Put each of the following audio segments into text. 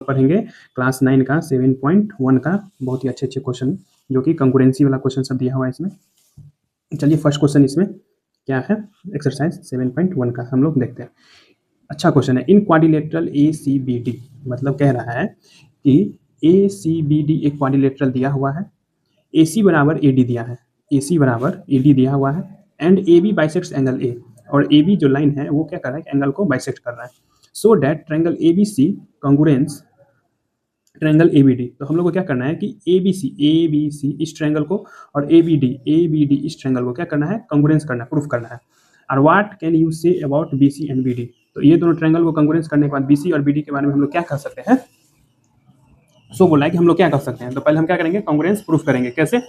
पढ़ेंगे क्लास 9 का 7.1 का बहुत ही अच्छे क्वेश्चन, जो कि कंकरेंसी वाला क्वेश्चन सब दिया हुआ है इसमें। चलिए फर्स्ट क्वेश्चन इसमें क्या है, एक्सरसाइज 7.1 का हम लोग देखते हैं। अच्छा क्वेश्चन है। इन क्वाड्रिलेटरल ACBD, मतलब कह रहा है कि ACBD एक क्वाड्रिलेटरल दिया हुआ है, AC बराबर AD दिया है, AC बराबर AD दिया हुआ है, and AB bisects angle A, और AB जो लाइन है वो क्या कर रहा है, एंगल को बाइसेक्ट कर रहा है। So that triangle ABC congruence triangle ABD। तो हम लोग को क्या करना है कि ABC इस ट्रायंगल को और ABD इस ट्रायंगल को क्या करना है, कॉन्ग्रुएंस करना है, प्रूफ करना है। और what can you say about BC and BD। तो ये दोनों ट्रायंगल को कॉन्ग्रुएंस करने के बाद BC और BD के बारे में हम लोग क्या कर सकते हैं, सो बोला है कि हम लोग क्या कर सकते हैं। तो पहले हम क्या करेंगे, कॉन्ग्रुएंस प्रूफ करेंगे। कैसे,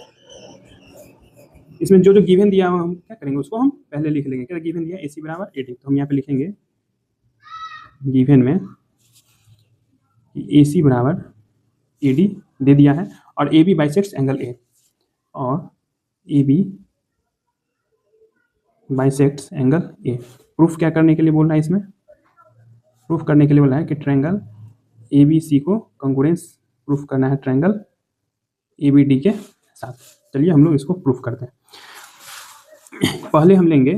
इसमें जो गिवन दिया हुआ हम क्या करेंगे, उसको हम पहले लिख लेंगे। क्या गिवन दिया, AC बराबर AD, तो हम यहाँ पे लिखेंगे गिवन में AC बराबर AD दे दिया है, और AB बाइसेक्ट्स एंगल A, और AB bisects angle A। Proof क्या करने के लिए बोल रहा है, इसमें प्रूफ करने के लिए बोला है कि ट्रायंगल ABC को कॉन्ग्रुएंस प्रूफ करना है ट्रायंगल ABD के साथ। चलिए हम लोग इसको प्रूफ करते हैं। पहले हम लेंगे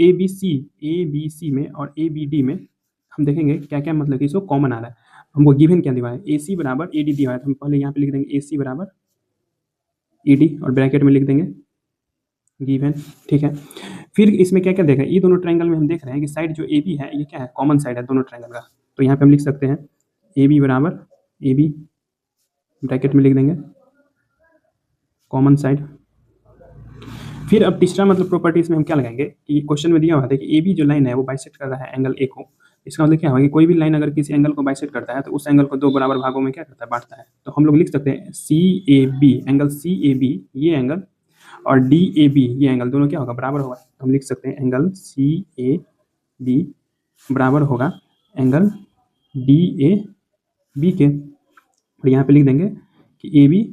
ABC में और ABD में हम देखेंगे क्या क्या मतलब कि इसको कॉमन आ रहा है। हमको गिवन क्या दिया है, AC बराबर AD दिया है, तो हम पहले यहाँ पे लिख देंगे AC बराबर AD और ब्रैकेट में लिख देंगे गिवन, ठीक है। फिर इसमें क्या क्या देखा, ये दोनों ट्रायंगल में हम देख रहे हैं कि साइड जो AB है ये क्या है, कॉमन साइड है दोनों ट्रायंगल का। तो यहाँ पे हम लिख सकते हैं AB बराबर AB, ब्रैकेट में लिख देंगे कॉमन साइड। फिर अब तीसरा मतलब प्रॉपर्टीज में हम क्या लगाएंगे कि क्वेश्चन में दिया हुआ था कि AB जो लाइन है वो बाइसेक्ट कर रहा है एंगल A को। इसका मतलब क्या होगा कि कोई भी लाइन अगर किसी एंगल को बाइसेक्ट करता है तो उस एंगल को दो बराबर भागों में क्या करता है, बांटता है। तो हम लोग लिख सकते हैं CAB, एंगल CAB ये एंगल, और DAB ये एंगल, दोनों क्या होगा, बराबर होगा। तो हम लिख सकते हैं एंगल CAB बराबर होगा एंगल DAB के, और यहाँ पे लिख देंगे कि AB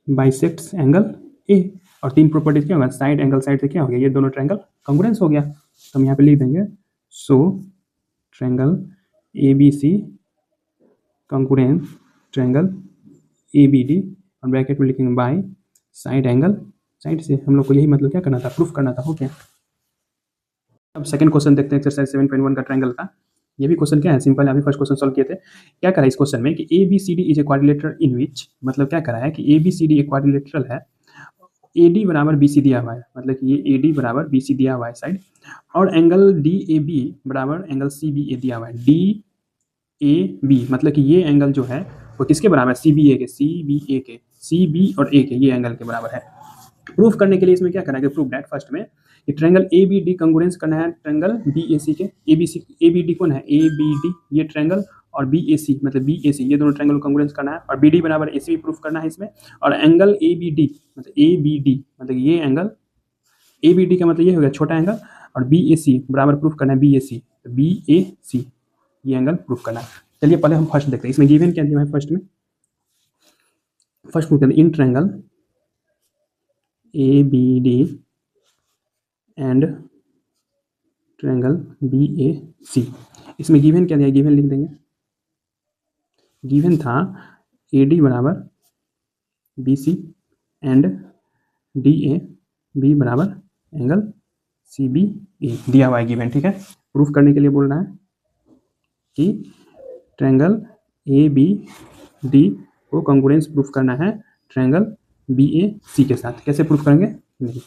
बाइसेक्ट्स एंगल A। और तीन प्रॉपर्टीज क्या होगा, साइड एंगल साइड से क्या हो गया, ये दोनों ट्रायंगल कॉन्ग्रुएंस हो गया। तो हम यहाँ पे लिख देंगे so triangle ABC congruence triangle ABD, और ब्रैकेट में लिखेंगे बाय साइड एंगल साइड से। हम लोग को यही मतलब क्या करना था, प्रूफ करना था, हो गया। अब सेकंड क्वेश्चन देखते हैं, एक्सरसाइज 7.1 का ट्रायंगल का। ये भी क्वेश्चन क्या है, सिंपल है, अभी फर्स्ट क्वेश्चन सॉल्व किए थे। क्या करा इस क्वेश्चन में कि ABCD is a quadrilateral in which, मतलब क्या करा है कि ABCD एक क्वाड्रिलेटरल है, AD बराबर BC दिया हुआ है, मतलब कि ये AD बराबर BC दिया हुआ है साइड, और एंगल DAB बराबर एंगल CBA दिया हुआ है। DAB मतलब कि ये एंगल जो है वो किसके बराबर है, CB और A के, ये एंगल के बराबर है। प्रूफ करने के लिए इसमें क्या करना है कि प्रूफ दैट, फर्स्ट में कि ट्रायंगल ABD कॉन्ग्रुएंस करना है ट्रायंगल BAC के। ABD कौन है, ABD ये ट्रायंगल, और BAC मतलब BAC ये दोनों ट्रायंगल कॉन्ग्रुएंस करना है, और BD बराबर AC भी प्रूफ करना है इसमें। और एंगल ABD मतलब ये एंगल ABD का मतलब ये हो गया छोटा एंगल, और BAC बराबर प्रूफ करना है BAC, तो BAC ये एंगल प्रूफ करना है। चलिए पहले हम फर्स्ट देखते हैं, इसमें गिवन क्या दिया है फर्स्ट में, फर्स्ट प्रूफ करते हैं in triangle ABD and triangle BAC। इसमें गिवन क्या दिया, गिवन लिख देंगे, गिवन था AD बराबर BC एंड DAB बराबर एंगल CBA दिया हुआ है गिवन, ठीक है। प्रूफ करने के लिए बोल रहा है कि ट्रायंगल ABD को कॉन्ग्रुएंस प्रूफ करना है ट्रायंगल BAC के साथ। कैसे प्रूफ करेंगे, नहीं,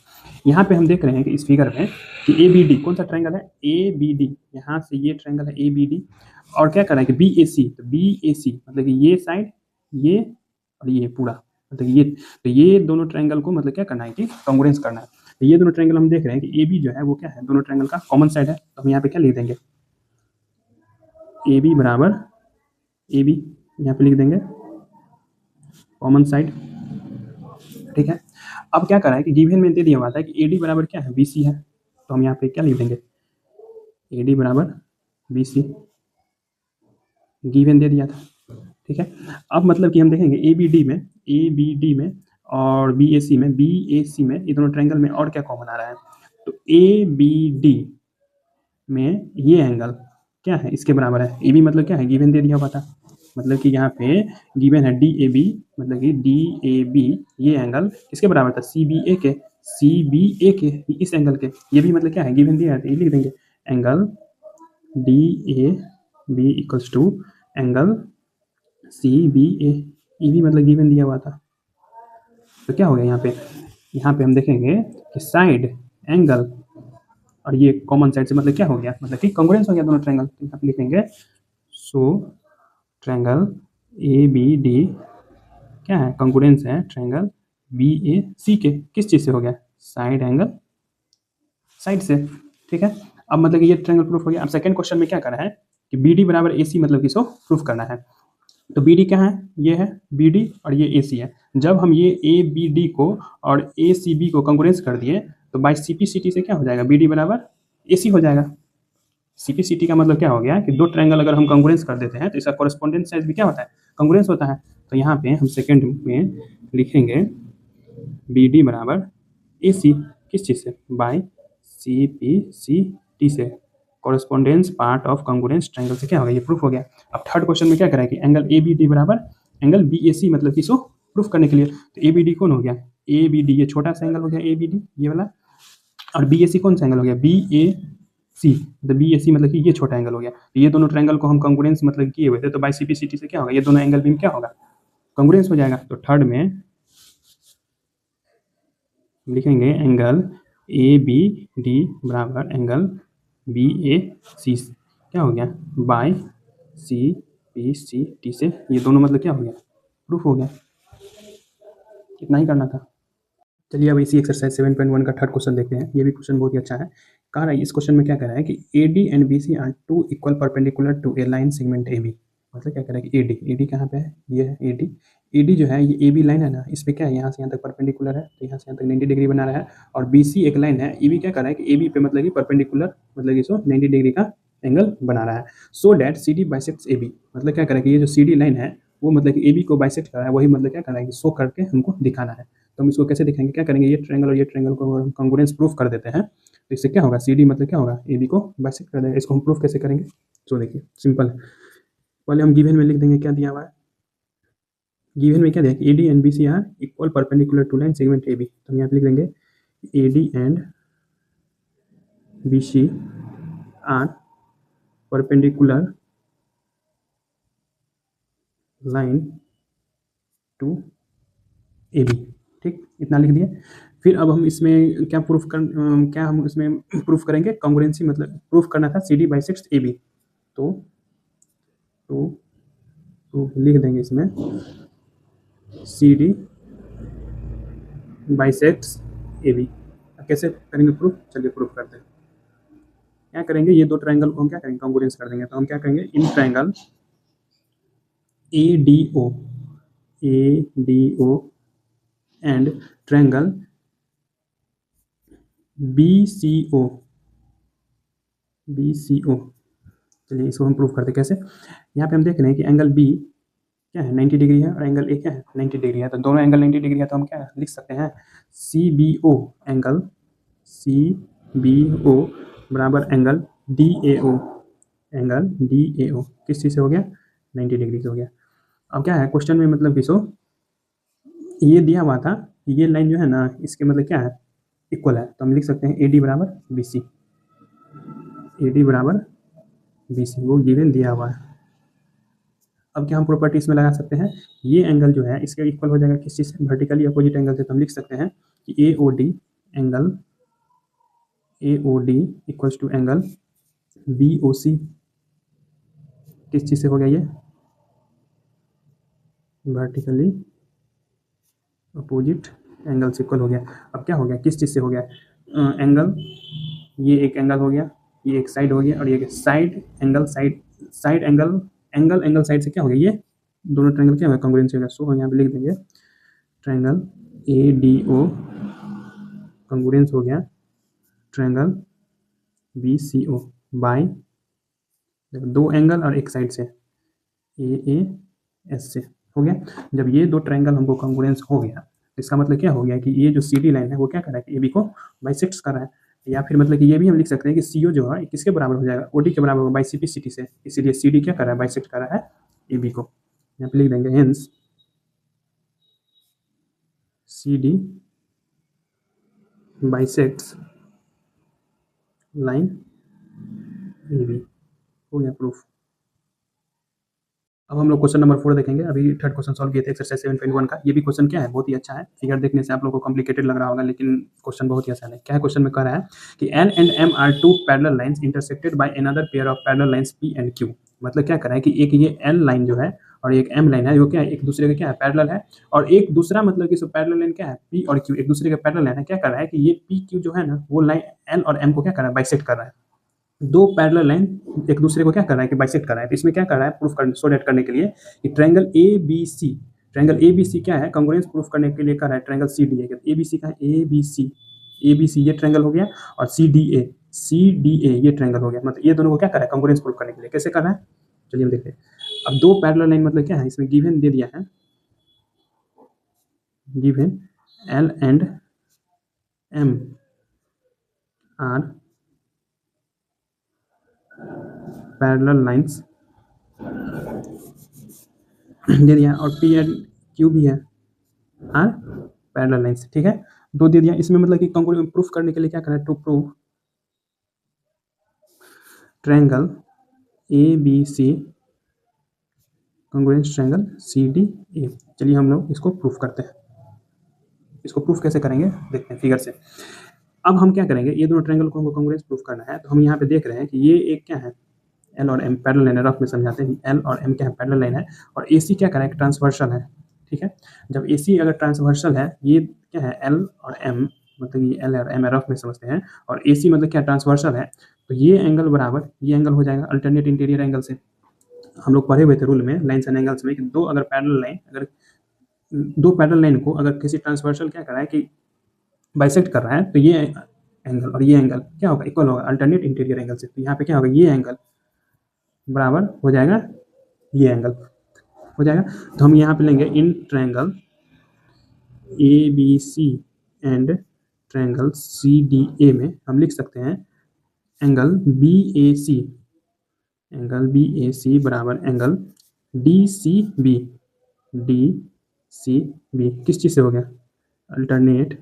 यहाँ पे हम देख रहे हैं कि इस फिगर में कि ABD कौन सा ट्रायंगल है, ABD, यहाँ से ये ट्रायंगल है ABD, और क्या कर रहा है कि BAC, तो BAC मतलब कि ये साइड, ये और ये पूरा, मतलब ये, तो ये दोनों ट्रायंगल को मतलब क्या करना है कि कॉन्ग्रुएंस करना है। तो ये दोनों ट्रायंगल हम देख रहे हैं कि AB जो है वो क्या है, दोनों ट्रायंगल का कॉमन साइड है। तो हम यहाँ पे क्या लिख देंगे, AB बराबर AB यहाँ पे लिख देंगे कॉमन साइड, ठीक है। अब क्या करा है कि गिवन में दे दिया हुआ था कि AD बराबर क्या है, BC है, तो हम यहाँ पे क्या लिख देंगे, AD बराबर BC गिवन दे दिया था, ठीक है। अब मतलब कि हम देखेंगे ABD में और BAC में ये दोनों ट्रायंगल में और क्या कॉमन आ रहा है। तो ABD में ये एंगल क्या है, इसके बराबर है। ए बी मतलब क्या है, गिवन दे दिया हुआ था, मतलब कि यहाँ पे गिवन है डी ए बी, मतलब कि डी ए बी ये एंगल किसके बराबर था, सी बी ए के, सी बी ए के इस एंगल के। ये भी मतलब क्या है, गिवन दिया है, तो ये लिख देंगे angle D A B equals to angle C B A. ये भी मतलब गिवन दिया हुआ था। तो क्या हो गया यहाँ पे हम देखेंगे कि साइड एंगल और ये कॉमन साइड से मतलब क्या हो गया, मतलब कि कॉन्ग्रुएंस हो गया दोनों ट्रायंगल। तो यहाँ पे लिखेंगे सो ट्रायंगल ए बी डी क्या है, कॉन्ग्रुएंस है ट्रायंगल बी ए सी के, किस चीज़ से हो गया, साइड एंगल साइड से। ठीक है, अब मतलब कि ये ट्रायंगल प्रूफ हो गया। अब सेकंड क्वेश्चन में क्या करना है कि बी डी बराबर ए सी मतलब किसको प्रूफ करना है। तो बी डी क्या है, ये है बी डी और ये ए सी है। जब हम ये ए बी डी को और ए सी बी को कॉन्ग्रुएंस कर दिए तो by C P C T से क्या हो जाएगा, बी डी बराबर ए सी हो जाएगा। सी पी सी टी का मतलब क्या हो गया कि दो ट्रायंगल अगर हम कॉन्ग्रुएंस कर देते हैं तो इसका कॉरेस्पॉन्डेंस साइज भी क्या होता है, कॉन्ग्रुएंस होता है। तो यहाँ पे हम सेकेंड में लिखेंगे बी डी बराबर ए सी, किस चीज़ से, by C P C T से, correspondence part of congruence triangle से क्या होगा, ये प्रूफ हो गया। अब थर्ड क्वेश्चन में क्या करें कि एंगल ए बी डी बराबर एंगल बी ए सी, मतलब किसको प्रूफ करने के लिए। तो ए बी डी कौन हो गया, ए बी डी ये छोटा सा एंगल हो गया ए बी डी ये वाला, और बी ए सी कौन सा एंगल हो गया, बी ए सी, मतलब बी ए सी मतलब कि ये छोटा एंगल हो गया। तो ये दोनों ट्रायंगल को हम कॉन्ग्रुएंस मतलब किए हुए थे, तो by C P C T से क्या होगा, ये दोनों एंगल भी क्या होगा, कॉन्ग्रुएंस हो जाएगा। तो थर्ड में लिखेंगे एंगल ए बी डी बराबर एंगल बी ए सी क्या हो गया, by C P C T से, ये दोनों मतलब क्या हो गया, प्रूफ हो गया। इतना ही करना था। चलिए अब इसी एक्सरसाइज 7.1 का थर्ड क्वेश्चन देखते हैं। ये भी क्वेश्चन बहुत ही अच्छा है। कह रहा है इस क्वेश्चन में क्या कह रहा है कि A D and B C are two equal perpendicular to a line segment A B. मतलब क्या कह रहा है कि ए डी कहाँ पे है, ये है ए डी जो है ये ए बी लाइन है ना, इस पर क्या है, यहाँ से यहाँ तक परपेंडिकुलर है, तो यहाँ से यहाँ तक 90 डिग्री बना रहा है। और बी सी एक लाइन है, ए बी क्या कर रहा है कि ए बी पे मतलब कि परपेंडिकुलर मतलब कि 90 डिग्री का एंगल बना रहा है। So that C D bisects A B, मतलब क्या कर रहा है कि ये जो सी डी लाइन है वो मतलब कि ए बी को बाइसेक्ट कर रहा है, वही मतलब क्या कर रहा है कि शो करके हमको दिखाना है। तो हम इसको कैसे दिखाएंगे, क्या करेंगे, ये ट्रायंगल और ये ट्रायंगल को अगर हम कॉन्ग्रुएंस प्रूफ कर देते हैं तो इससे क्या होगा, सी डी मतलब क्या होगा, ए बी को बाइसेक्ट कर देगा। इसको हम प्रूफ कैसे करेंगे, तो देखिए सिंपल है। पहले हम गिवन में लिख देंगे क्या दिया हुआ है, गिवन में क्या दिया कि A D and B C are equal perpendicular to line segment A B. तो हम यहाँ पे लिख देंगे A D and B C are perpendicular line to A B. ठीक, इतना लिख दिया। फिर अब हम इसमें क्या प्रूफ कर क्या हम इसमें प्रूफ करेंगे, कॉन्ग्रुएंसी मतलब प्रूफ करना था C D bisects A B. तो लिख देंगे इसमें C D bisects A B. कैसे करेंगे प्रूफ, चलिए प्रूफ करते हैं। क्या करेंगे, ये दो ट्रायंगल को हम क्या करेंगे, कॉन्ग्रुएंस कर देंगे। तो हम क्या करेंगे, in triangle A D O and triangle B C O, चलिए इसको हम प्रूफ करते हैं कैसे। यहाँ पे हम देख रहे हैं कि एंगल बी क्या है 90 डिग्री है और एंगल ए क्या है 90 डिग्री है। तो दोनों एंगल 90 डिग्री है, तो हम क्या लिख सकते हैं, C B O angle C B O बराबर एंगल डी ए ओ, किस चीज़ से हो गया, 90 डिग्री से हो गया। अब क्या है क्वेश्चन में मतलब किसो ये दिया हुआ था, ये लाइन जो है ना इसके मतलब क्या है, इक्वल है। तो हम लिख सकते हैं ए डी बराबर बी सी, वो गिवन दिया हुआ है। अब क्या हम प्रॉपर्टी इसमें लगा सकते हैं, ये एंगल जो है इसके इक्वल हो जाएगा किस चीज़ से, वर्टिकली अपोजिट एंगल से। तो हम लिख सकते हैं कि A O D equals to angle B O C, किस चीज़ से हो गया, ये वर्टिकली अपोजिट एंगल से इक्वल हो गया। अब क्या हो गया, किस चीज़ से हो गया, एंगल, ये एक एंगल हो गया, ये एक साइड हो गया, और ये साइड एंगल साइड से क्या हो गया, ये दोनों ट्रायंगल क्या हो गया, कॉन्ग्रुएंस हो गया। सो हम यहाँ पे लिख देंगे triangle A D O congruence हो गया triangle B C O by दो एंगल और एक साइड से ए एस से हो गया। जब ये दो ट्रायंगल हमको कॉन्ग्रुएंस हो गया तो इसका मतलब क्या हो गया कि ये जो सी डी लाइन है वो क्या कर रहा है कि ए बी को बाइसेक्ट कर रहा है। या फिर मतलब कि ये भी हम लिख सकते हैं कि सी ओ जो है किसके बराबर हो जाएगा, ओ डी के बराबर होगा by C P C T से, इसीलिए सी डी क्या कर रहा है, बाइसेक्ट कर रहा है ए बी को। यहाँ पे लिख देंगे hence C D bisects line A B. हो गया प्रूफ। अब हम लोग क्वेश्चन नंबर 4 देखेंगे। अभी थर्ड क्वेश्चन सॉल्व किए थे एक्सरसाइज 7.1 का। ये भी क्वेश्चन क्या है, बहुत ही अच्छा है। फिगर देखने से आप लोगों को कॉम्प्लिकेटेड लग रहा होगा, लेकिन क्वेश्चन बहुत ही आसान है। क्या है क्वेश्चन में कह रहा है कि L and M are two parallel lines intersected by another pair of parallel lines P and Q. मतलब क्या कर रहा है कि एक ये एल लाइन जो है और एक एम लाइन है, वो क्या है, एक दूसरे का क्या है, पैरेलल है। और एक दूसरा मतलब कि पैरेलल लाइन क्या है, पी और क्यू एक दूसरे के पैरेलल लाइन है। क्या कर रहा है कि ये पी क्यू जो है ना, वो लाइन एल और एम को क्या कर रहा है, बाइसेक्ट कर रहा है। दो पैरेलल लाइन एक दूसरे को क्या कर रहा है कि बाइसेक्ट कर रहा है। तो इसमें क्या कर रहा है, प्रूफ कर, सो डेट करने के लिए कि ट्रायंगल ए बी सी क्या है, कांग्रुएंस प्रूफ करने के लिए कर रहा है triangle C D A. A B C का ए बी सी ये ट्रायंगल हो गया, और सी डी ए ये ट्रायंगल हो गया। मतलब ये दोनों को क्या कर रहा है, कांग्रुएंस प्रूफ करने के लिए। कैसे कर रहा है, चलिए हम देखते हैं। अब दो पैरेलल लाइन मतलब क्या है, इसमें गिवन दे दिया है, given L and M are parallel lines दे दिया, और पी एंड क्यू भी है आर पैरेलल लाइंस। ठीक है, दो दे दिया। इसमें मतलब कि प्रूफ करने के लिए क्या करना है, to prove triangle A B C congruence triangle C D A. चलिए हम लोग इसको प्रूफ करते हैं। इसको प्रूफ कैसे करेंगे देखते हैं फिगर से। अब हम क्या करेंगे, ये दोनों ट्रायंगल को हमको कांग्रुएंस प्रूफ करना है। तो हम यहाँ पे देख रहे हैं कि ये एक क्या है, एल और एम पैरेलल लाइन है। रफ में समझाते हैं, एल और एम क्या है, पैरेलल लाइन है। और ए सी क्या करें, ट्रांसवर्सल है। ठीक है, जब ए सी अगर ट्रांसवर्सल है, ये क्या है, एल और एम मतलब ये एल और एम रफ में समझते हैं, और ए सी मतलब क्या, ट्रांसवर्सल है। तो ये एंगल बराबर ये एंगल हो जाएगा अल्टरनेट इंटीरियर एंगल से। हम लोग पढ़े हुए थे रूल में, लाइन्स एंड एंगल्स में, कि दो अगर पैरेलल लाइन, अगर दो पैरेलल लाइन को अगर किसी ट्रांसवर्सल क्या कर रहा है कि बाइसेक्ट कर रहा है, तो ये एंगल और ये एंगल क्या होगा, इक्वल होगा अल्टरनेट इंटीरियर एंगल से। तो यहाँ पे क्या होगा, ये एंगल बराबर हो जाएगा ये एंगल हो जाएगा। तो हम यहाँ पे लेंगे in triangle A B C and triangle C D A में हम लिख सकते हैं एंगल बी ए सी बराबर एंगल डी सी बी किस चीज़ से हो गया, अल्टरनेट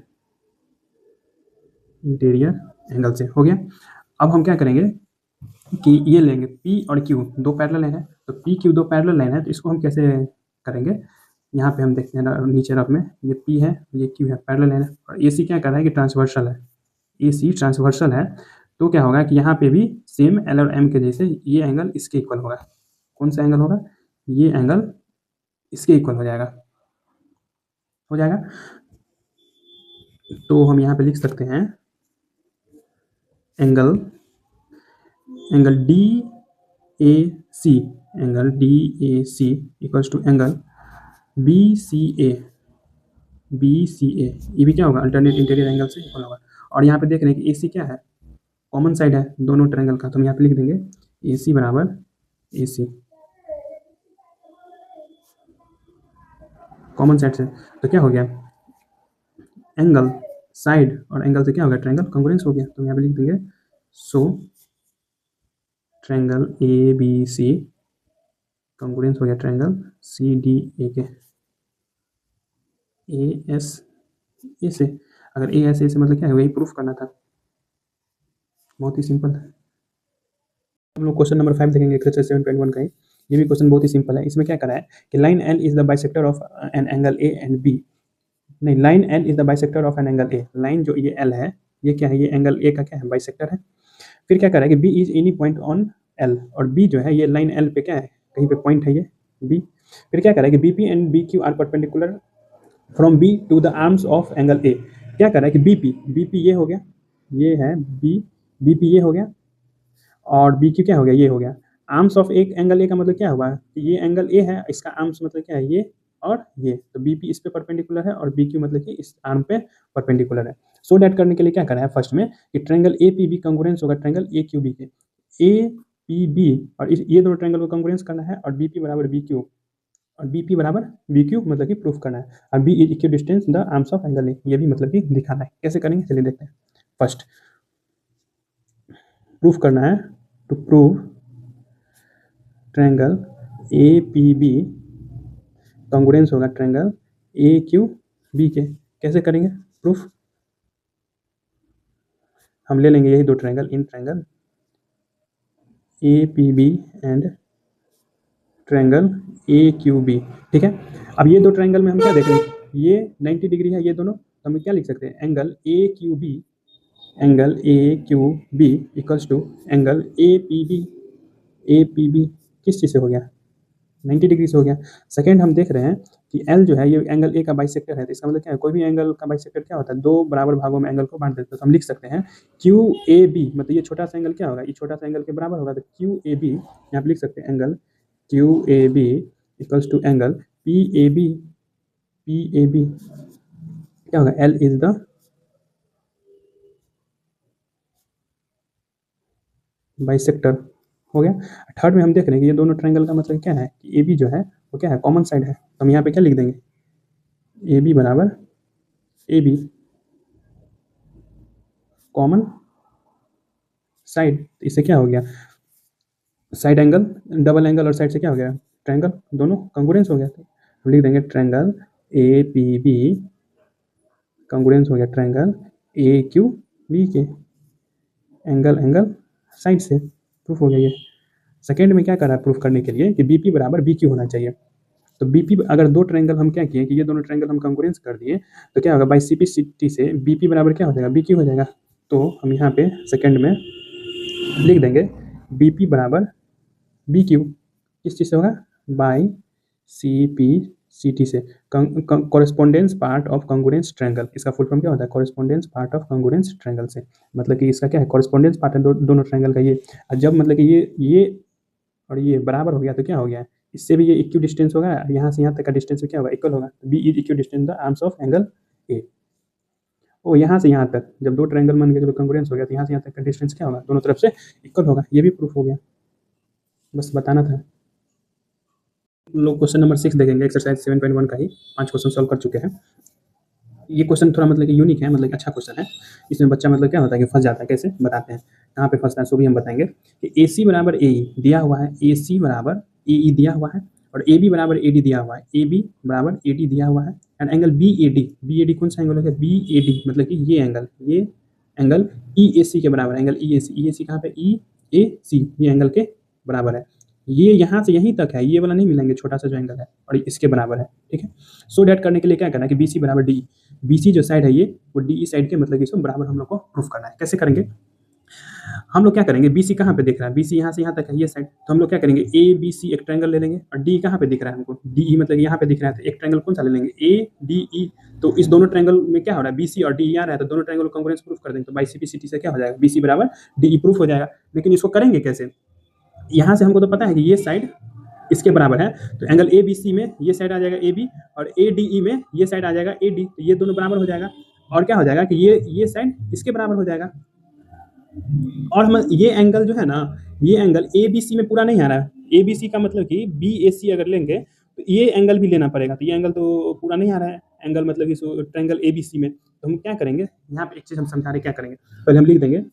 इंटीरियर एंगल से हो गया। अब हम क्या करेंगे कि ये लेंगे P और Q दो पैरेलल लाइन है, तो P Q दो पैरेलल लाइन है, तो इसको हम कैसे करेंगे, यहाँ पे हम देखते हैं नीचे रफ में, ये P है ये Q है, पैरेलल लाइन है। और AC क्या कर रहा है कि ट्रांसवर्सल है, AC ट्रांसवर्सल है। तो क्या होगा कि यहाँ पे भी सेम L और M के जैसे ये एंगल इसके इक्वल होगा। कौन सा एंगल होगा, ये एंगल इसके इक्वल हो जाएगा तो हम यहाँ पे लिख सकते हैं angle D A C equals to angle B C A ये भी क्या होगा, अल्टरनेट इंटीरियर एंगल से इक्वल होगा। और यहाँ पे देख रहे हैं कि ए सी क्या है, कॉमन साइड है दोनों ट्रायंगल का। तो हम यहाँ पे लिख देंगे ए सी बराबर ए सी कॉमन साइड से। तो क्या हो गया, एंगल साइड और एंगल से क्या हो गया, ट्रायंगल कांग्रुएंस हो गया। तो यहाँ पे लिख देंगे so triangle A B C कांग्रुएंस हो गया ट्रायंगल सी डी ए के ए एस ए से। अगर ए एस ए से मतलब क्या है, वही प्रूफ करना था, बहुत ही सिंपल है। हम लोग क्वेश्चन नंबर 5 देखेंगे एक्सरसाइज 7.1 का ही। ये भी क्वेश्चन बहुत ही सिंपल है। इसमें क्या करा है कि line L is the bisector of an angle A and B. नहीं, line L is the bisector of an angle A. Line जो ये एल है, ये क्या है, ये एंगल ए का क्या है, बाइसेक्टर है। फिर क्या करा है कि B is any point on L, और बी जो है ये लाइन एल पे क्या है, कहीं पे पॉइंट है ये बी। फिर क्या करा है कि B P and B Q are perpendicular from B to the arms of angle A. क्या करा है कि बी पी ये हो गया, ये है बी पी ये हो गया, और बी क्यू क्या हो गया, ये हो गया। आर्म्स ऑफ एक एंगल ए का मतलब क्या हुआ कि ये एंगल ए है, इसका आर्म्स मतलब क्या है, ये और ये। तो बी पी इस पे परपेंडिकुलर है, और बी क्यू मतलब कि इस आर्म पे परपेंडिकुलर है। सो डैट करने के लिए क्या करा है फर्स्ट में कि ट्रायंगल ए पी बी कांग्रुएंस होगा ट्रायंगल ए क्यू बी के। ए पी बी और ये दोनों ट्रायंगल को कांग्रुएंस करना है, और बी पी बराबर बी क्यू और बी पी बराबर बी क्यू मतलब कि प्रूफ करना है। और B is equidistance the arms of angle A, ये भी मतलब कि दिखाना है। कैसे करेंगे चलिए देखते हैं। फर्स्ट प्रूफ करना है, to prove triangle A P B congruence होगा ट्रायंगल ए क्यू बी के। कैसे करेंगे प्रूफ? हम ले लेंगे यही दो triangle, in triangle A P B and triangle A Q B, ठीक है। अब ये दो ट्रायंगल में हम क्या देख रहे हैं, ये 90 डिग्री है ये दोनों, तो हम क्या लिख सकते हैं, angle A Q B, angle A Q B equals to angle A P B. A P B किस चीज़ से हो गया, 90 डिग्री से हो गया। सेकेंड हम देख रहे हैं कि एल जो है ये एंगल ए का बाइसेक्टर है, तो इसका मतलब क्या है, कोई भी एंगल का बाइसेक्टर क्या होता है, दो बराबर भागों में एंगल को बांट देते हैं। तो हम लिख सकते हैं क्यू ए बी, मतलब ये छोटा सा एंगल क्या होगा, ये छोटा सा एंगल के बराबर होगा, तो क्यू ए बी यहाँ पे लिख सकते हैं angle Q A B equals to angle P A B. P A B क्या होगा, एल इज द बाइसेक्टर, हो गया। थर्ड में हम देख रहे हैं कि ये दोनों ट्रायंगल का मतलब क्या है कि ए बी जो है वो क्या है, कॉमन साइड है, तो हम यहाँ पे क्या लिख देंगे, ए बी बराबर ए बी कॉमन साइड। तो इससे क्या हो गया, साइड एंगल, डबल एंगल और साइड से क्या हो गया, ट्रायंगल, दोनों कॉन्ग्रुएंस हो गया। तो हम लिख देंगे triangle A P B congruence हो गया ट्रायंगल ए क्यू बी के, एंगल एंगल साइड से, प्रूफ हो गया ये। सेकेंड में क्या करा है प्रूफ करने के लिए कि बी पी बराबर बी क्यू होना चाहिए। तो बी पी अगर दो ट्रायंगल हम क्या किए कि ये दोनों ट्रायंगल हम कॉन्ग्रुएंस कर दिए, तो क्या होगा, by C P C T से बी पी बराबर क्या हो जाएगा, बी क्यू हो जाएगा। तो हम यहाँ पे सेकेंड में लिख देंगे बी पी बराबर बी क्यू, किस चीज़ से होगा, by C P C T से, correspondence part of congruence triangle. इसका फुल फॉर्म क्या होता है, correspondence part of congruence triangle से, मतलब कि इसका क्या है, कॉरेस्पॉन्डेंस पार्ट है दोनों ट्रायंगल का ये। और जब मतलब कि ये और ये बराबर हो गया तो क्या हो गया, इससे भी ये इक्वल डिस्टेंस होगा, यहाँ से यहाँ तक का डिस्टेंस क्या होगा, इक्वल होगा। B is equal distance the arms of angle A. ओ यहाँ से यहाँ तक जब दो ट्रायंगल मान के चलो कॉन्ग्रुएंस हो गया, तो यहाँ से यहाँ तक का डिस्टेंस क्या होगा, दोनों तरफ से इक्वल होगा। ये भी प्रूफ हो गया, बस बताना था। लोग क्वेश्चन नंबर 6 देखेंगे, एक्सरसाइज 7.1 का ही 5 क्वेश्चन सॉल्व कर चुके हैं। ये क्वेश्चन थोड़ा मतलब कि यूनिक है, मतलब अच्छा क्वेश्चन है। इसमें बच्चा मतलब क्या होता है कि फंस जाता है, कैसे बताते हैं, कहाँ पे फंसता है सो भी हम बताएंगे। कि ए सी बराबर ए ई दिया हुआ है, ए सी बराबर ए ई दिया हुआ है, और ए बी बराबर ए डी दिया हुआ है, ए बी बराबर ए डी दिया हुआ है, and angle B A D कौन सा एंगल होगा, बी ए डी मतलब कि ये एंगल ई ए सी के बराबर है, एंगल ई ए सी कहाँ पे, ई ए सी ये एंगल के बराबर है। ये यहाँ से यहीं तक है, ये वाला नहीं मिलेंगे, छोटा सा जो एंगल है, और इसके बराबर है, ठीक है। सो डैट करने के लिए क्या करना है कि बी सी बराबर डी, बी सी जो साइड है ये वो डी ई साइड के मतलब इसको बराबर हम लोग को प्रूफ करना है। कैसे करेंगे, हम लोग क्या करेंगे, बी सी कहाँ पे दिख रहा है, बी सी यहाँ से यहाँ तक है ये साइड, तो हम लोग क्या करेंगे, ए बी सी एक ट्रायंगल ले लेंगे, और डी कहाँ पे दिख रहा है हमको, डी ई मतलब यहाँ पे दिख रहा है, तो एक ट्रायंगल कौन सा ले लेंगे, ए डी ई। तो इस दोनों ट्रायंगल में क्या हो रहा है, बी सी और डी ई आ रहा है, तो दोनों ट्रायंगल कॉन्ग्रुएंस प्रूफ कर देंगे, तो by C P C T से क्या हो जाएगा, बी सी बराबर डी ई प्रूफ हो जाएगा। लेकिन इसको करेंगे कैसे, यहाँ से हमको तो पता है कि ये साइड इसके बराबर है, तो एंगल ए बी सी में ये साइड आ जाएगा ए बी, और ए डी ई में ये साइड आ जाएगा ए डी, तो ये दोनों बराबर हो जाएगा। और क्या हो जाएगा कि ये साइड इसके बराबर हो जाएगा। और हम ये एंगल जो है ना, ये एंगल ए बी सी में पूरा नहीं आ रहा है, ए बी सी का मतलब कि बी ए सी अगर लेंगे तो ये एंगल भी लेना पड़ेगा, तो ये एंगल तो पूरा नहीं आ रहा है एंगल, मतलब इस ट्रायंगल ए बी सी में। तो हम क्या करेंगे, यहाँ पे एक चीज़ हम समझा रहे क्या करेंगे, पहले हम लिख देंगे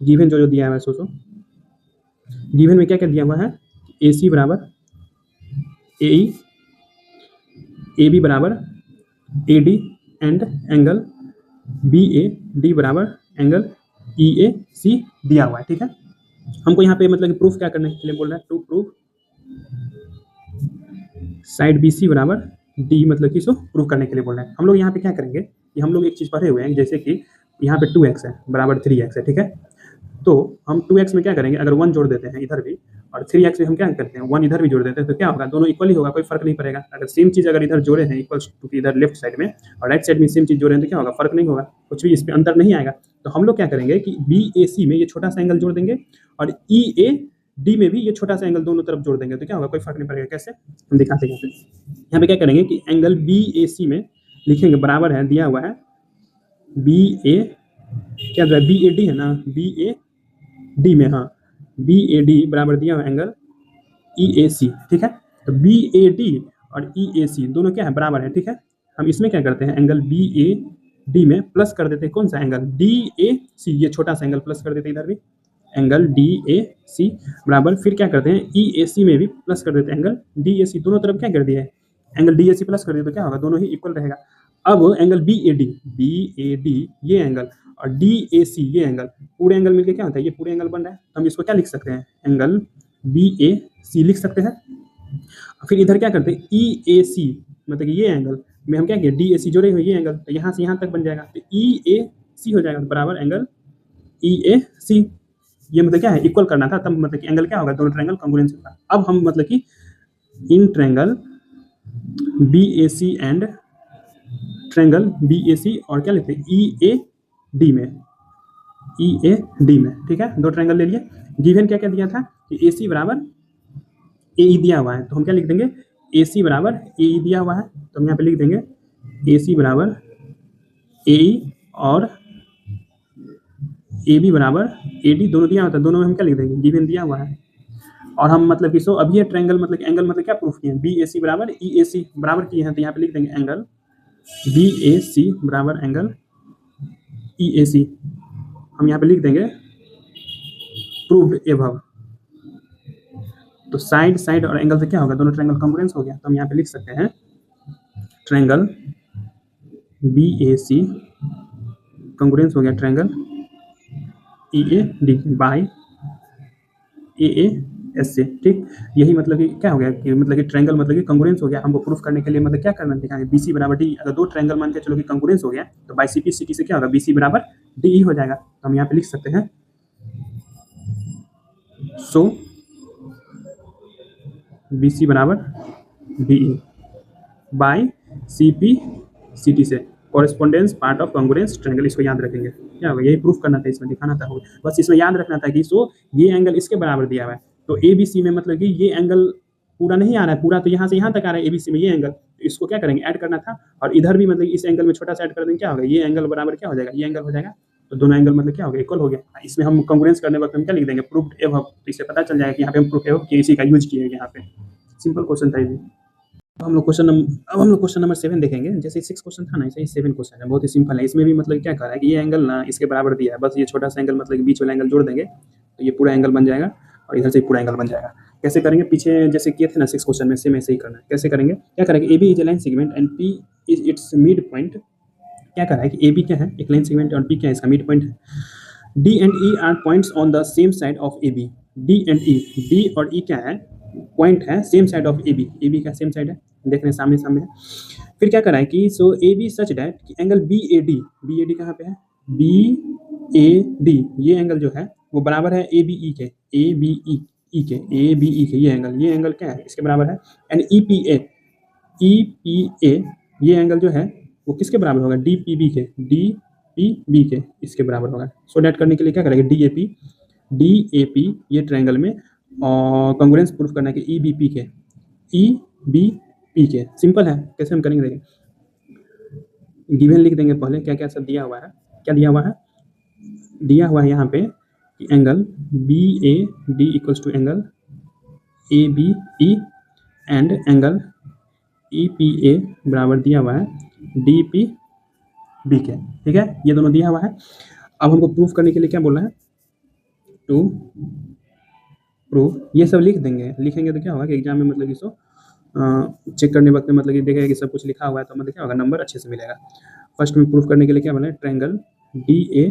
गिवन जो दिया हुआ है, सो गिवन में क्या क्या दिया हुआ है, ए सी बराबर ए ई, ए बी बराबर A D, and angle B A D बराबर एंगल ई ए सी दिया हुआ है, ठीक है। हमको यहाँ पे मतलब प्रूफ क्या करने के लिए बोल रहा है, to proof side B C बराबर डी, मतलब कि इसको प्रूफ करने के लिए बोल रहे हैं। हम लोग यहाँ पे क्या करेंगे कि हम लोग एक चीज़ पढ़े हुए हैं, जैसे कि यहाँ पे 2x है बराबर 3x है, ठीक है। तो हम 2x में क्या करेंगे, अगर 1 जोड़ देते हैं इधर भी, और 3x में हम क्या करते हैं 1 इधर भी जोड़ देते हैं, तो क्या होगा, दोनों इक्वल ही होगा, कोई फर्क नहीं पड़ेगा। अगर सेम चीज़ अगर इधर जोड़े हैं इक्वल टू इधर लेफ्ट साइड में, और राइट साइड में सेम चीज़ जोड़े हैं, तो क्या होगा, फर्क नहीं होगा, कुछ भी इस पर अंतर नहीं आएगा। तो हम लोग क्या करेंगे कि बी ए सी में ये छोटा सा एंगल जोड़ देंगे, और ई ए डी में भी ये छोटा सा एंगल दोनों तरफ जोड़ देंगे, तो क्या होगा, कोई फर्क नहीं पड़ेगा। कैसे, हम दिखाते हैं। यहाँ पे क्या करेंगे कि एंगल बी ए सी में लिखेंगे बराबर है, दिया हुआ है बी ए, क्या बी ए डी है ना, बी ए डी में, हाँ बी ए डी बराबर दिया हुआ एंगल ई ए सी, ठीक है। तो बी ए डी और ई ए सी दोनों क्या है, बराबर है, ठीक है। हम इसमें क्या करते हैं, एंगल बी ए डी में प्लस कर देते हैं कौन सा एंगल, डी ए सी, ये छोटा सा एंगल प्लस कर देते हैं इधर भी, एंगल डी ए सी बराबर, फिर क्या करते हैं ई ए सी में भी प्लस कर देते हैं एंगल डी ए सी, दोनों तरफ क्या कर दिया है angle D A C plus कर दिया, तो क्या होगा दोनों ही इक्वल रहेगा। अब एंगल बी ए डी ये एंगल और डी ए सी ये एंगल, पूरे एंगल मिलके क्या होता है, ये पूरे एंगल बन रहा है, तो हम इसको क्या लिख सकते हैं एंगल बी ए सी लिख सकते हैं। फिर इधर क्या करते हैं ई ए सी, मतलब कि ये एंगल में हम क्या किया डी ए सी जोड़े हुए ये एंगल, तो यहाँ से यहाँ तक बन जाएगा, तो ई ए सी हो जाएगा बराबर एंगल ई ए सी। ये मतलब क्या है इक्वल करना था, तब मतलब कि एंगल क्या होगा दोनों ट्रायंगल कॉन्ग्रुएंस होगा। अब हम मतलब कि in triangle B A C and triangle B A C और क्या लिखते हैं ई ए डी में, ई ए डी में, ठीक है, दो ट्रायंगल ले लिए। गिवन क्या क्या दिया था कि ए सी बराबर ए ई दिया हुआ है, तो हम क्या लिख देंगे ए सी बराबर ए ई दिया हुआ है, तो हम यहाँ पे लिख देंगे ए सी बराबर ए ई और ए बी बराबर ए डी, दोनों दिया होता है, दोनों में हम क्या लिख देंगे गिवन दिया हुआ है। और हम मतलब कि सो अब ये ट्रायंगल मतलब एंगल मतलब क्या प्रूफ किए हैं बी ए सी बराबर ई ए सी बराबर किए हैं, तो यहाँ पे लिख देंगे एंगल बी ए सी बराबर एंगल ई ए सी, हम यहाँ पे लिख देंगे प्रूव्ड एबव। तो साइड साइड और एंगल से क्या होगा दोनों ट्रायंगल कॉन्ग्रुएंस हो गया, तो हम यहाँ पे लिख सकते हैं triangle B A C congruence हो गया triangle E A D by A A S से, ठीक। यही मतलब कि क्या हो गया कि मतलब कि ट्रायंगल मतलब कि कॉन्ग्रुएंस हो गया। हमको प्रूफ करने के लिए मतलब क्या करना दिखाएंगे बी सी बराबर डी, अगर दो ट्रायंगल मान के चलो कि कॉन्ग्रुएंस हो गया तो by C P C T से क्या होगा बी सी बराबर डी ई हो जाएगा, तो हम यहाँ पे लिख सकते हैं सो बी सी बराबर D E by C P C T से correspondence part of congruence triangle, इसको याद रखेंगे। क्या होगा यही प्रूफ करना था, इसमें दिखाना था, बस इसमें याद रखना था कि सो ये एंगल इसके बराबर दिया हुआ है, तो ए बी सी में मतलब कि ये एंगल पूरा नहीं आ रहा है, पूरा तो यहाँ से यहाँ तक आ रहा है ए बी सी में ये एंगल, तो इसको क्या करेंगे ऐड करना था, और इधर भी मतलब इस एंगल में छोटा सा ऐड कर देंगे, क्या होगा ये एंगल बराबर क्या हो जाएगा ये एंगल हो जाएगा, तो दोनों एंगल मतलब क्या हो गया इक्वल हो गया। इसमें हम कॉन्ग्रुएंस करने वक्त हम क्या लिख देंगे प्रूफ्ड एबव, तो इससे पता चल जाएगा कि यहाँ पे हम प्रूफ एबव के इसी का यूज किए यहाँ पे। सिंपल क्वेश्चन था ये। अब हम लोग क्वेश्चन नंबर 7 देखेंगे। जैसे 6 क्वेश्चन था ना, ऐसे ही 7 क्वेश्चन है, बहुत ही सिंपल है। इसमें भी मतलब क्या कर रहा है कि ये एंगल ना इसके बराबर दिया है, बस ये छोटा सा एंगल मतलब बीच वाला एंगल जोड़ देंगे तो ये पूरा एंगल बन जाएगा, और इधर से पूरा एंगल बन जाएगा। कैसे करेंगे पीछे जैसे किए थे ना 6 क्वेश्चन में, सेम ऐसे ही करना है। कैसे करेंगे, क्या करेंगे A B is a line segment and P is its mid point. क्या कर रहा है कि ए बी क्या है एक लाइन सेगमेंट और पी क्या है इसका मिड पॉइंट है। D and E are points on the same side of A B. D and E, D और ई क्या है पॉइंट है same side of A B का सेम साइड है, देख रहे हैं सामने सामने है। फिर क्या करा है कि सो ए बी सच डैट कि एंगल बी ए डी कहाँ पे है बी ए डी, ये एंगल जो है वो बराबर है ए बी ई के, ए बी ई के, ए बी ई के, ये एंगल क्या है इसके बराबर है। एंड ई पी ए ये एंगल जो है वो किसके बराबर होगा डी पी बी के इसके बराबर होगा। सो डैट करने के लिए क्या करेंगे डी ए पी ये ट्रायंगल में और कॉन्ग्रुएंस प्रूफ करना है कि ई बी पी के। सिंपल है, कैसे हम करेंगे देखें। गिवन लिख देंगे पहले क्या क्या सब दिया हुआ है। क्या दिया हुआ है यहाँ पे कि angle B A D equals to angle A B E and angle E P A बराबर दिया हुआ है डी पी बी के, ठीक है, ये दोनों दिया हुआ है। अब हमको प्रूफ करने के लिए क्या बोला है टू प्रूफ, ये सब लिखेंगे तो क्या होगा कि एग्जाम में मतलब इसको चेक करने वक्त में मतलब कि देखेगा कि सब कुछ लिखा हुआ है, तो मतलब क्या होगा नंबर अच्छे से मिलेगा। फर्स्ट में प्रूफ करने के लिए क्या बोला है triangle D A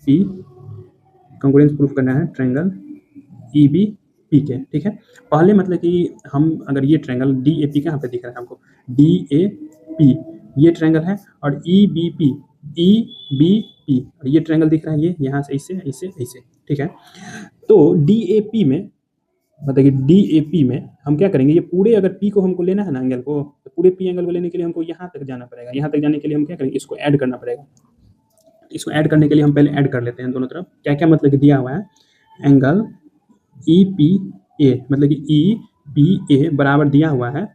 P congruence proof करना है ट्रायंगल ई बी पी के, ठीक है। पहले मतलब कि हम अगर ये ट्रायंगल डी ए पी कहाँ पे दिख रहा है हमको डी ए पी ये ट्रायंगल है, और ई बी पी और ये ट्रायंगल दिख रहा है ये यहाँ से ऐसे, ठीक है। तो डी ए पी में मतलब कि डी ए पी में हम क्या करेंगे ये पूरे अगर पी को हमको लेना है ना एंगल को, तो पूरे पी एंगल को लेने के लिए हमको यहाँ तक जाना पड़ेगा। यहाँ तक जाने के लिए हम क्या करेंगे इसको ऐड करना पड़ेगा। इसको ऐड करने के लिए हम पहले ऐड कर लेते हैं दोनों तरफ। क्या क्या मतलब कि दिया हुआ है एंगल ई पी ए मतलब कि ई पी ए बराबर दिया हुआ है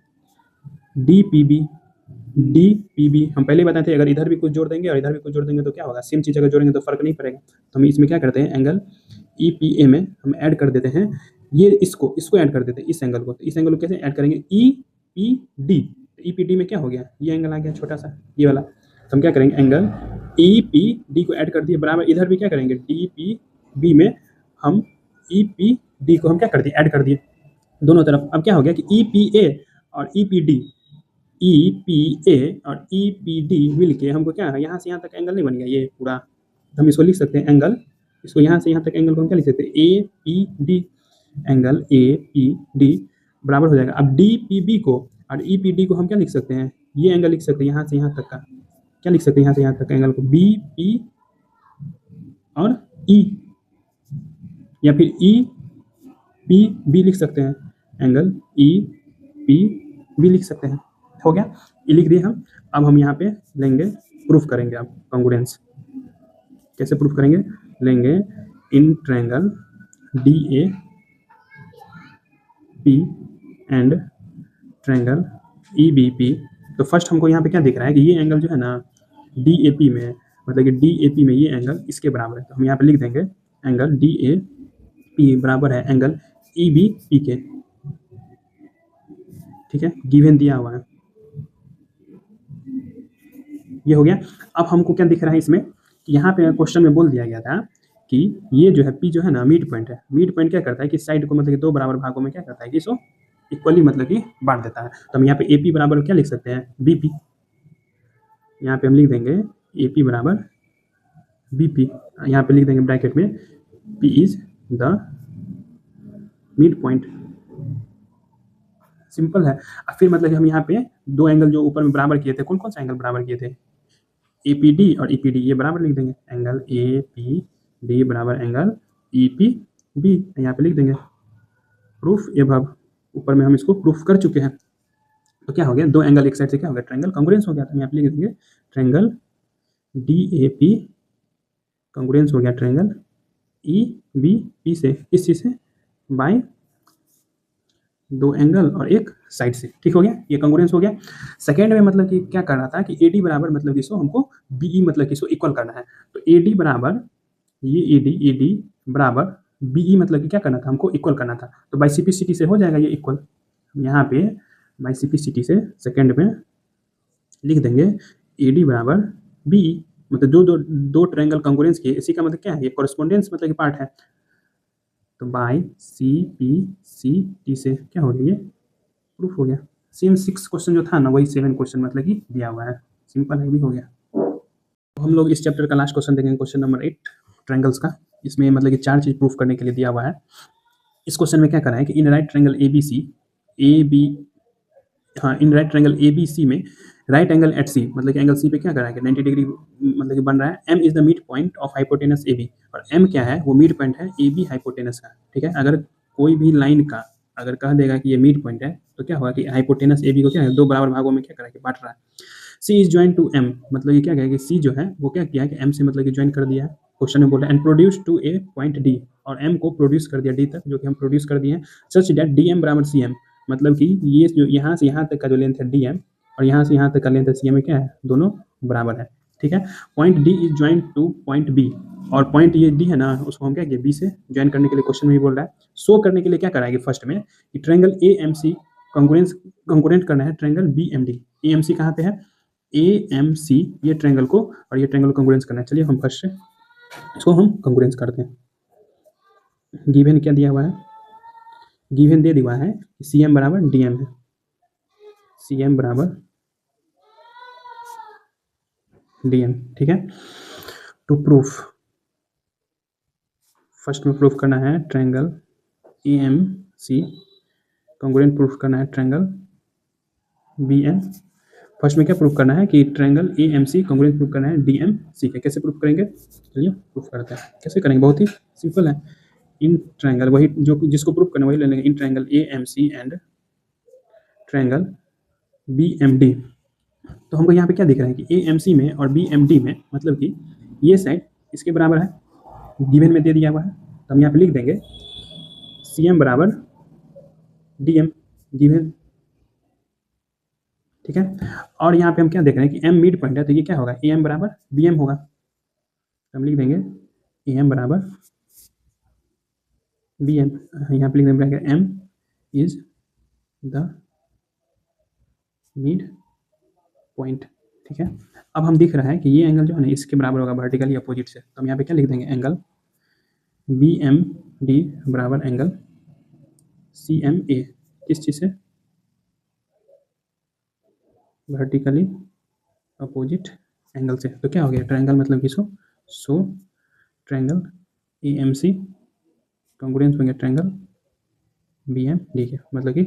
डी पी बी। हम पहले बताए थे अगर इधर भी कुछ जोड़ देंगे और इधर भी कुछ जोड़ देंगे तो क्या होगा सेम चीज़ अगर जोड़ेंगे तो फर्क नहीं पड़ेगा। तो हम इसमें क्या करते हैं एंगल ई पी ए में हम ऐड कर देते हैं ये इसको ऐड कर देते हैं इस एंगल को। तो इस एंगल को कैसे ऐड करेंगे ई पी डी में क्या हो गया ये एंगल आ गया छोटा सा ये वाला, तो हम क्या करेंगे एंगल ई पी डी को ऐड कर दिए बराबर, इधर भी क्या करेंगे डी पी बी में हम ई पी डी को हम क्या कर दिए, ऐड कर दिए दोनों तरफ। अब क्या हो गया कि ई पी ए और ई पी डी, ई पी ए और ई पी डी मिल के हमको क्या है, यहाँ से यहाँ तक एंगल नहीं बन गया ये पूरा, हम इसको लिख सकते हैं एंगल, इसको यहाँ से यहाँ तक एंगल को हम क्या लिख सकते हैं, A P D, angle A P D बराबर हो जाएगा। अब डी पी बी को और ई पी डी को हम क्या लिख सकते हैं, ये एंगल लिख सकते हैं यहाँ से यहाँ तक का, क्या लिख सकते हैं यहाँ से यहाँ तक का एंगल को, बी पी और ई, या फिर ई पी बी लिख सकते हैं, एंगल ई पी बी लिख सकते हैं। हो गया, ये लिख दिए हम। अब हम यहाँ पे लेंगे, प्रूफ करेंगे। अब कॉन्ग्रुएंस कैसे प्रूफ करेंगे, लेंगे in triangle D A P and triangle E B P. तो फर्स्ट हमको यहाँ पे क्या दिख रहा है कि ये एंगल जो है ना डी ए पी में, मतलब कि डी ए पी में ये एंगल इसके बराबर है। तो हम यहाँ पे लिख देंगे एंगल डी ए पी बराबर है एंगल ई बी पी के। ठीक है, गिवन दिया हुआ है, ये हो गया। अब हमको क्या दिख रहा है इसमें कि यहाँ पे क्वेश्चन में बोल दिया गया था कि ये जो है पी जो है ना मिड पॉइंट है। मिड पॉइंट क्या करता है कि साइड को मतलब कि दो बराबर भागों में क्या करता है कि इसको इक्वली मतलब कि बांट देता है। तो हम यहाँ पे ए पी बराबर क्या लिख सकते हैं, बी पी। यहाँ पे हम लिख देंगे ए पी बराबर बी पी, यहाँ पे लिख देंगे ब्रैकेट में P is the mid point. Simple है। अब फिर मतलब कि हम यहाँ पे दो एंगल जो ऊपर में बराबर किए थे, कौन कौन सा एंगल बराबर किए थे, ए पी डी और ई पी डी, ये बराबर लिख देंगे एंगल ए पी डी बराबर एंगल ई पी बी, यहाँ पे लिख देंगे प्रूफ एबव। ऊपर में हम इसको प्रूफ कर चुके हैं। तो क्या हो गया, दो एंगल एक साइड से क्या हो गया, ट्रायंगल कॉन्ग्रुएंस हो गया। तो यहाँ पे लिख देंगे triangle D A P congruence हो गया ट्रायंगल ई बी पी से, किस चीज़ से, बाय दो एंगल और एक साइड से। ठीक हो गया, ये कॉन्ग्रुएंस हो गया। सेकेंड में मतलब कि क्या करना था कि ए डी बराबर मतलब इसको हमको बी ई मतलब कि इसको इक्वल करना है। तो ए डी बराबर ये ए डी बराबर बी ई मतलब कि क्या करना था, हमको इक्वल करना था। तो बाई सिटी से हो जाएगा ये इक्वल। यहाँ पे बाई सिटी से सेकेंड में लिख देंगे ए डी बराबर बी ई, मतलब जो दो दो ट्रायंगल कॉन्ग्रुएंस किए, इसी का मतलब क्या है, ये कॉरेस्पोंडेंस मतलब कि पार्ट है। तो बाई सी टी से क्या हो गया, ये प्रूफ हो गया। सेम 6 क्वेश्चन जो था ना वही 7 क्वेश्चन मतलब कि दिया हुआ है। सिंपल है, भी हो गया। तो हम लोग इस चैप्टर का लास्ट क्वेश्चन देखेंगे, क्वेश्चन नंबर 8 ट्रायंगल्स का। इसमें मतलब कि 4 चीज़ प्रूफ करने के लिए दिया हुआ है। इस क्वेश्चन में क्या करा है कि in right triangle A B C, A B, हाँ in right triangle A B C में राइट एंगल एट सी, मतलब कि एंगल सी पे क्या करा है कि 90 डिग्री मतलब कि बन रहा है। M is the mid point of hypotenuse A B, और एम क्या है, वो मिड पॉइंट है ए बी हाइपोटेनस का। ठीक है, अगर कोई भी लाइन का अगर कह देगा कि ये मिड पॉइंट है तो क्या होगा कि हाइपोटेनस ए बी को क्या है, दो बराबर भागों में क्या करा कि बांट रहा है। सी इज ज्वाइन टू एम, मतलब ये क्या कहेगा कि सी जो है वो क्या किया है कि एम से मतलब कि ज्वाइन कर दिया है। क्वेश्चन में बोला and produce to a point D, और एम को प्रोड्यूस कर दिया डी तक, जो कि हम प्रोड्यूस कर दिए हैं। सच दैट डी एम बराबर सी एम, मतलब कि ये जो यहाँ से यहाँ तक का जो लेंथ है डी एम और यहाँ से यहाँ तक का लेंथ है सी एम में क्या है, दोनों बराबर है। ठीक है, point D is join to point B, और पॉइंट ये डी है ना उसको हम क्या किए, बी से ज्वाइन करने के लिए क्वेश्चन में भी बोल रहा है। शो करने के लिए क्या कराएंगे फर्स्ट में कि triangle A M C congruent करना है triangle B M D. A M C कहाँ पे है, ए एम सी, ये ट्रायंगल को और ये ट्रायंगल कॉन्ग्रुएंस करना है। चलिए हम फर्स्ट से इसको हम कॉन्ग्रुएंस करते हैं। गिवन क्या दिया हुआ है, गिवन दे दिया है सी एम बराबर डी एम है, सी एम बराबर डी एम। ठीक है, टू प्रूफ फर्स्ट में प्रूफ करना है triangle A M C congruent, proof करना है ट्रायंगल बी एम। फर्स्ट में क्या प्रूफ करना है कि triangle A M C congruent proof करना है डी एम सी के। कैसे प्रूफ करेंगे, चलिए प्रूफ करते हैं। कैसे करेंगे, बहुत ही सिंपल है। इन ट्रायंगल, वही जो जिसको प्रूफ करना वही ले लेंगे, in triangle A M C and triangle B M D. तो हमको यहाँ पे क्या दिख रहा है कि ए एम सी में और बी एम डी में मतलब कि ये साइड इसके बराबर है, गिवन में दे दिया हुआ है। तो हम यहाँ पे लिख देंगे सी एम बराबर डी एम, गिवन। ठीक है, और यहाँ पे हम क्या देख रहे हैं कि एम मिड पॉइंट है, तो ये क्या होगा, ए एम बराबर बी एम होगा। तो हम लिख देंगे ए एम बराबर बी एम, यहाँ पे लिख देंगे M is the mid point. ठीक है, अब हम दिख रहा है कि ये एंगल जो है ना इसके बराबर होगा वर्टिकली अपोजिट से। तो हम यहाँ पे क्या लिख देंगे, एंगल बी एम डी बराबर एंगल सी एम ए, किस चीज़ से, वर्टिकली अपोजिट एंगल से। तो क्या हो गया, ट्रायंगल मतलब कि so triangle A M C congruence हो गया ट्रायंगल बी एम डी के, मतलब कि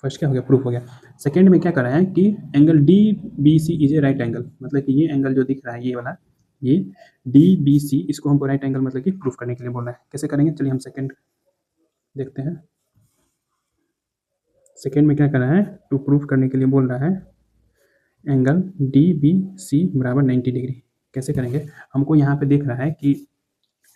फर्स्ट क्या हो गया, प्रूफ हो गया। सेकेंड में क्या करा है कि angle D B C is a right angle, मतलब कि ये एंगल जो दिख रहा है ये वाला, ये डी बी सी, इसको हमको राइट एंगल मतलब कि प्रूफ करने के लिए बोल रहा है। कैसे करेंगे, चलिए हम सेकेंड देखते हैं। सेकेंड में क्या करा है, टू प्रूफ करने के लिए बोल रहा है एंगल डी बी सी बराबर 90 डिग्री। कैसे करेंगे, हमको यहाँ पे देख रहा है कि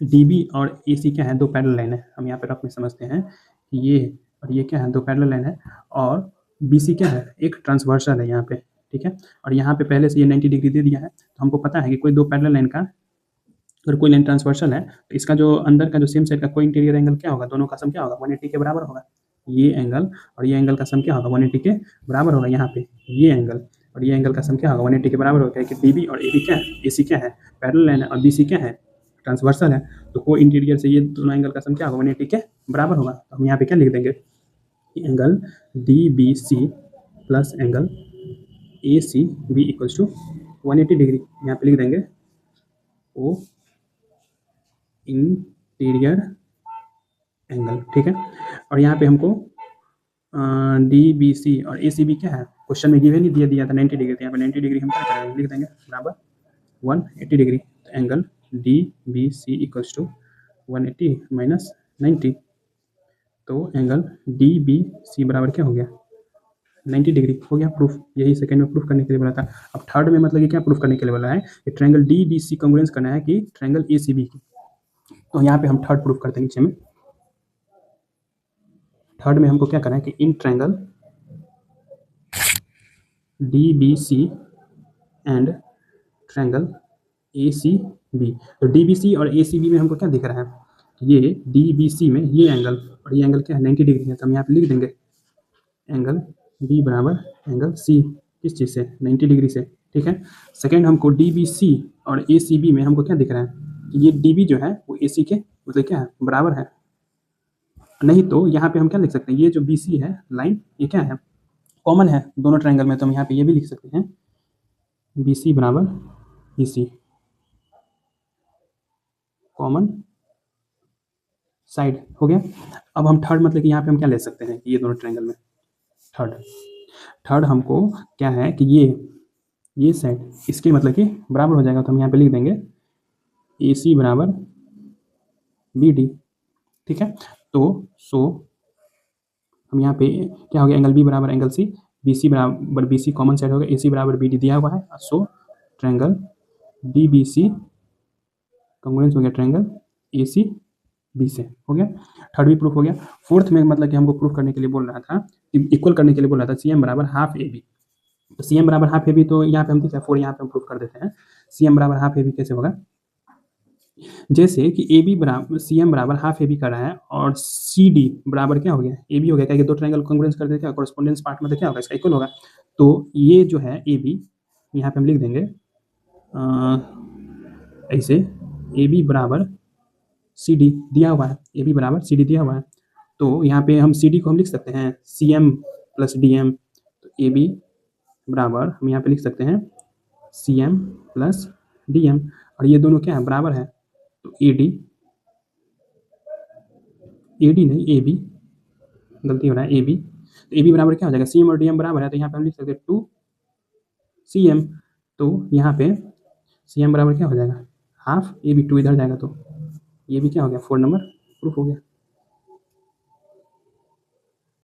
डी बी और ए सी क्या है, दो पैरेलल लाइन है। हम यहाँ पे रफ में समझते हैं कि ये और ये क्या है, दो पैरेलल लाइन है, और बी सी क्या है, एक ट्रांसवर्सल है यहाँ पे, ठीक है। और यहाँ पे पहले से ये 90 डिग्री दे दिया है, तो हमको पता है कि कोई दो पैरेलल लाइन का अगर कोई लाइन ट्रांसवर्सल है तो इसका जो अंदर का जो सेम साइड का कोई इंटीरियर एंगल क्या होगा, दोनों का सम क्या होगा, 180 के बराबर होगा। ये एंगल और ये एंगल का सम क्या होगा, 180 के बराबर होगा। यहाँ पे ये एंगल और ये एंगल का सम क्या होगा, 180 के बराबर होगा, कि डी बी और ए बी क्या है, ए सी क्या है, पैरेलल लाइन है, और बी सी क्या है, ट्रांसवर्सल है। तो को इंटीरियर से ये दोनों एंगल का सम क्या होगा, 180 के बराबर होगा। तो हम यहाँ पे क्या लिख देंगे, angle D B C plus angle A C B equals to 180 degree. यहाँ पे लिख देंगे ओ इंटीरियर एंगल, ठीक है। और यहाँ पे हमको डी बी सी और ए सी बी क्या है, क्वेश्चन में गिवन ही दिया था 90 डिग्री, तो यहाँ पे 90 डिग्री हम क्या करेंगे, लिख देंगे बराबर 180 डिग्री। तो angle D B C equals to 180 minus 90, तो एंगल डी बी सी बराबर क्या हो गया, 90 डिग्री हो गया प्रूफ। यही सेकंड में प्रूफ करने के लिए बोला था। अब थर्ड में मतलब कि क्या प्रूफ करने के लिए बोला है कि triangle D B C congruence करना है कि ट्रायंगल ए सी बी की। तो यहाँ पे हम थर्ड प्रूफ करते हैं नीचे में। थर्ड में हमको क्या करना है कि in triangle D B C and triangle A C B, तो डी बी सी और ए सी बी में हमको क्या दिख रहा है, ये डी बी सी में ये एंगल और ये एंगल क्या है, 90 डिग्री है। तो हम यहाँ पे लिख देंगे एंगल बी बराबर एंगल सी, किस चीज़ से, 90 डिग्री से, ठीक है। सेकेंड हमको डी बी सी और ए सी बी में हमको क्या दिख रहा है कि ये डी बी जो है वो ए सी के मतलब क्या है, बराबर है। नहीं तो यहाँ पे हम क्या लिख सकते हैं, ये जो बी सी है लाइन, ये क्या है, कॉमन है दोनों ट्रायंगल में, तो हम यहाँ पे ये भी लिख सकते हैं बी सी बराबर बी सी, कॉमन साइड हो गया। अब हम थर्ड मतलब कि यहाँ पे हम क्या ले सकते हैं कि ये दोनों ट्रायंगल में थर्ड हमको क्या है कि ये साइड इसके मतलब कि बराबर हो जाएगा। तो हम यहाँ पे लिख देंगे ए सी बराबर बी डी, ठीक है। तो सो हम यहाँ पे क्या हो गया, एंगल बी बराबर एंगल सी, बी सी बराबर बी सी कॉमन साइड हो गया, ए सी बराबर बी डी दिया हुआ है। So triangle D B C congruence हो गया ट्रायंगल ए सी बी से, हो गया। थर्ड भी प्रूफ हो गया। फोर्थ में मतलब कि हमको प्रूफ करने के लिए बोल रहा था, इक्वल करने के लिए बोल रहा था सी एम बराबर हाफ ए बी। तो सी एम बराबर हाफ ए बी, तो यहाँ पे हम देखिए 4 यहाँ पे हम प्रूफ कर देते हैं। सी एम बराबर हाफ ए बी कैसे होगा, जैसे कि ए बी बराबर सी एम बराबर हाफ ए बी कर रहा है और सी डी बराबर क्या हो गया, ए बी हो गया, क्या दो ट्रायंगल कॉन्ग्रुएंस करते क्या, कॉरेस्पोंडेंस पार्ट में तो क्या होगा, इसका इक्वल होगा। तो ये जो है ए बी, यहाँ पे हम लिख देंगे ऐसे, ए बी बराबर सी डी दिया हुआ है, ए बी बराबर सी डी दिया हुआ है। तो यहाँ पे हम सी डी को हम लिख सकते हैं C M plus D M. तो ए बी बराबर हम यहाँ पे लिख सकते हैं C M plus D M, और ये दोनों क्या है, बराबर है। तो ए डी नहीं ए बी, गलती हो रहा है, ए बी। तो ए बी बराबर क्या हो जाएगा, सी एम और डी एम बराबर है, तो यहाँ पे हम लिख सकते हैं 2 सी एम। तो यहाँ पे सी एम बराबर क्या हो जाएगा, हाफ ए बी, 2 इधर जाएगा, तो ये भी क्या हो गया, 4 नंबर प्रूफ हो गया।